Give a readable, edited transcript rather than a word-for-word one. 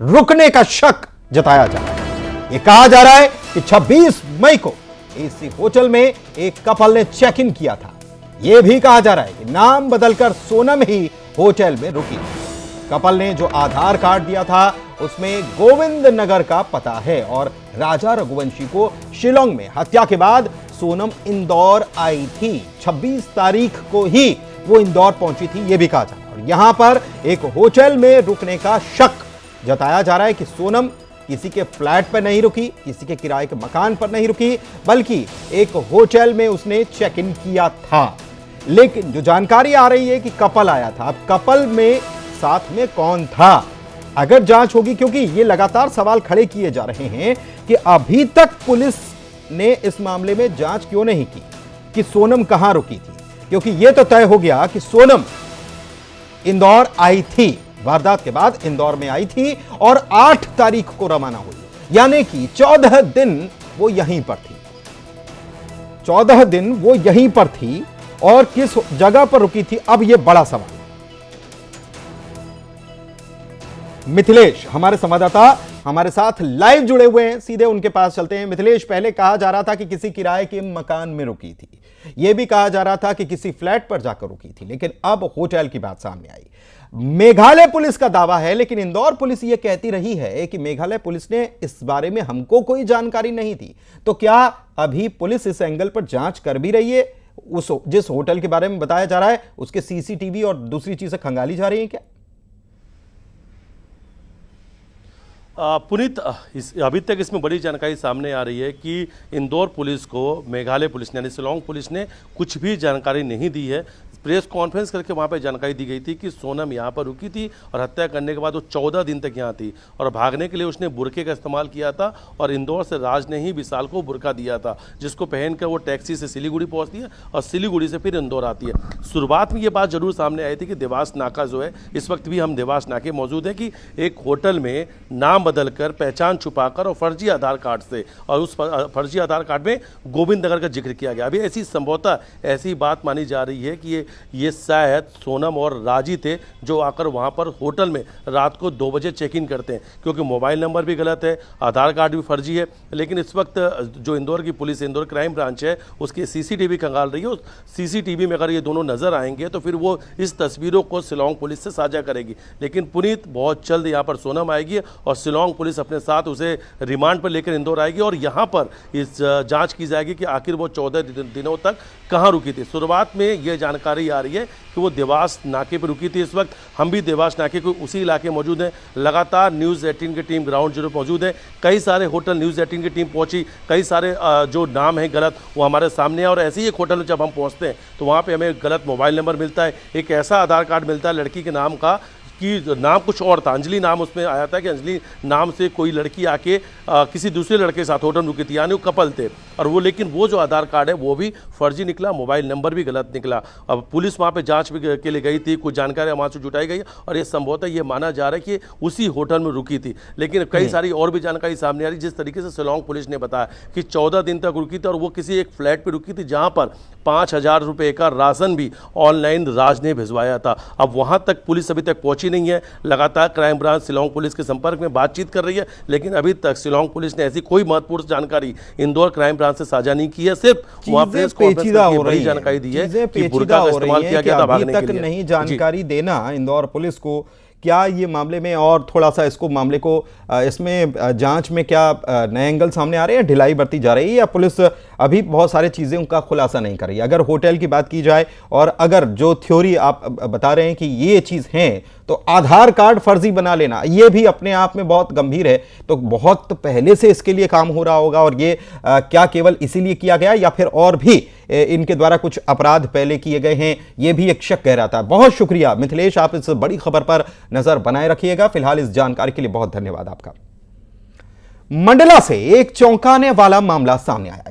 रुकने का शक जताया जा रहा है। यह कहा जा रहा है कि 26 मई को इसी होटल में एक कपल ने चेक इन किया था। यह भी कहा जा रहा है कि नाम बदलकर सोनम ही होटल में रुकी। कपल ने जो आधार कार्ड दिया था उसमें गोविंद नगर का पता है और राजा रघुवंशी को शिलोंग में हत्या के बाद सोनम इंदौर आई थी। 26 तारीख को ही वो इंदौर पहुंची थी, यह भी कहा जा रहा है। और यहां पर एक होटल में रुकने का शक जताया जा रहा है कि सोनम किसी के फ्लैट पर नहीं रुकी, किसी के किराए के मकान पर नहीं रुकी, बल्कि एक होटल में उसने चेक इन किया था। लेकिन जो जानकारी आ रही है कि कपल आया था, अब कपल में साथ में कौन था अगर जांच होगी, क्योंकि ये लगातार सवाल खड़े किए जा रहे हैं कि अभी तक पुलिस ने इस मामले में जांच क्यों नहीं की कि सोनम कहां रुकी थी। क्योंकि यह तो तय हो गया कि सोनम इंदौर आई थी, वारदात के बाद इंदौर में आई थी और 8 तारीख को रवाना हुई, यानी कि 14 दिन वो यहीं पर थी। 14 दिन वो यहीं पर थी और किस जगह पर रुकी थी, अब यह बड़ा सवाल। मिथिलेश हमारे संवाददाता हमारे साथ लाइव जुड़े हुए हैं, सीधे उनके पास चलते हैं। मिथिलेश, पहले कहा जा रहा था कि किसी किराए के मकान में रुकी थी, यह भी कहा जा रहा था कि किसी फ्लैट पर जाकर रुकी थी, लेकिन अब होटल की बात सामने आई। मेघालय पुलिस का दावा है, लेकिन इंदौर पुलिस यह कहती रही है कि मेघालय पुलिस ने इस बारे में हमको कोई जानकारी नहीं दी। तो क्या अभी पुलिस इस एंगल पर जांच कर भी रही है? उस जिस होटल के बारे में बताया जा रहा है उसके सीसीटीवी और दूसरी चीजें खंगाली जा रही हैं क्या? पुनीत, अभी तक इसमें बड़ी जानकारी सामने आ रही है कि इंदौर पुलिस को मेघालय पुलिस ने यानी शिलोंग पुलिस ने कुछ भी जानकारी नहीं दी है। प्रेस कॉन्फ्रेंस करके वहाँ पे जानकारी दी गई थी कि सोनम यहाँ पर रुकी थी और हत्या करने के बाद वो 14 दिन तक यहाँ थी और भागने के लिए उसने बुरके का इस्तेमाल किया था और इंदौर से राज ने ही विशाल को बुरका दिया था, जिसको पहनकर वो टैक्सी से सिलीगुड़ी पहुँचती है और सिलीगुड़ी से फिर इंदौर आती है। शुरुआत में ये बात जरूर सामने आई थी कि देवास नाका जो है, इस वक्त भी हम देवास नाके मौजूद है, कि एक होटल में नाम बदलकर, पहचान छुपाकर और फर्जी आधार कार्ड से, और उस फर्जी आधार कार्ड में गोविंद नगर का जिक्र किया गया। अभी ऐसी संभवतः ऐसी बात मानी जा रही है कि ये शायद सोनम और राजी थे जो आकर वहाँ पर होटल में रात को 2 बजे चेक इन करते हैं, क्योंकि मोबाइल नंबर भी गलत है, आधार कार्ड भी फर्जी है। लेकिन इस वक्त जो इंदौर की पुलिस, इंदौर क्राइम ब्रांच है, उसकी सीसीटीवी खंगाल रही है। उस सीसीटीवी में अगर ये दोनों नजर आएंगे तो फिर वो इस तस्वीरों को शिलोंग पुलिस से साझा करेगी। लेकिन पुनीत, बहुत जल्द यहाँ पर सोनम आएगी और शिलोंग पुलिस अपने साथ उसे रिमांड पर लेकर इंदौर आएगी और यहाँ पर इस जांच की जाएगी कि आखिर वो 14 दिनों तक कहाँ रुकी थी। शुरुआत में ये जानकारी आ रही है कि वो देवास नाके पर रुकी थी। इस वक्त हम भी देवास नाके को उसी इलाके मौजूद हैं। लगातार न्यूज़ 18 की टीम ग्राउंड जीरो मौजूद है। कई सारे होटल न्यूज़ 18 की टीम पहुंची, कई सारे जो नाम है गलत वो हमारे सामने है। और ऐसे ही एक होटल में जब हम पहुंचते हैं तो वहाँ पे हमें गलत मोबाइल नंबर मिलता है, एक ऐसा आधार कार्ड मिलता है लड़की के नाम का कि नाम कुछ और था, अंजलि नाम उसमें आया था कि अंजलि नाम से कोई लड़की आके किसी दूसरे लड़के के साथ होटल में रुकी थी, यानी वो कपल थे। और वो, लेकिन वो जो आधार कार्ड है वो भी फर्जी निकला, मोबाइल नंबर भी गलत निकला। अब पुलिस वहाँ पे जांच के लिए गई थी, कुछ जानकारी वहाँ से जुटाई गई और ये संभवतः ये माना जा रहा है कि उसी होटल में रुकी थी। लेकिन कई सारी और भी जानकारी सामने आ रही, जिस तरीके से शिलोंग पुलिस ने बताया कि 14 दिन तक रुकी थी और वो किसी एक फ्लैट पर रुकी थी जहाँ पर 5,000 रुपये का राशन भी ऑनलाइन राज ने भिजवाया था। अब वहाँ तक पुलिस अभी तक पहुँची नहीं है। लगातार क्राइम ब्रांच शिलोंग पुलिस के संपर्क में बातचीत कर रही है, लेकिन अभी तक शिलोंग पुलिस ने ऐसी कोई महत्वपूर्ण जानकारी इंदौर क्राइम ब्रांच से साझा नहीं की है। सिर्फ वहां प्रेस कॉन्फ्रेंस में बड़ी जानकारी दी है कि बुरका का इस्तेमाल किया गया था भागने के लिए। नहीं जानकारी देना इंदौर पुलिस को, क्या ये मामले में और थोड़ा सा इसको मामले को इसमें जांच में क्या नए एंगल सामने आ रहे हैं, ढिलाई बरती जा रही है, या पुलिस अभी बहुत सारी चीज़ें उनका खुलासा नहीं कर रही है? अगर होटल की बात की जाए और अगर जो थ्योरी आप बता रहे हैं कि ये चीज़ है, तो आधार कार्ड फर्जी बना लेना ये भी अपने आप में बहुत गंभीर है। तो बहुत पहले से इसके लिए काम हो रहा होगा और ये क्या केवल इसीलिए किया गया या फिर और भी इनके द्वारा कुछ अपराध पहले किए गए हैं, ये भी एक शक कह रहा था। बहुत शुक्रिया मिथिलेश, आप इस बड़ी खबर पर नजर बनाए रखिएगा। फिलहाल इस जानकारी के लिए बहुत धन्यवाद आपका। मंडला से एक चौंकाने वाला मामला सामने आया।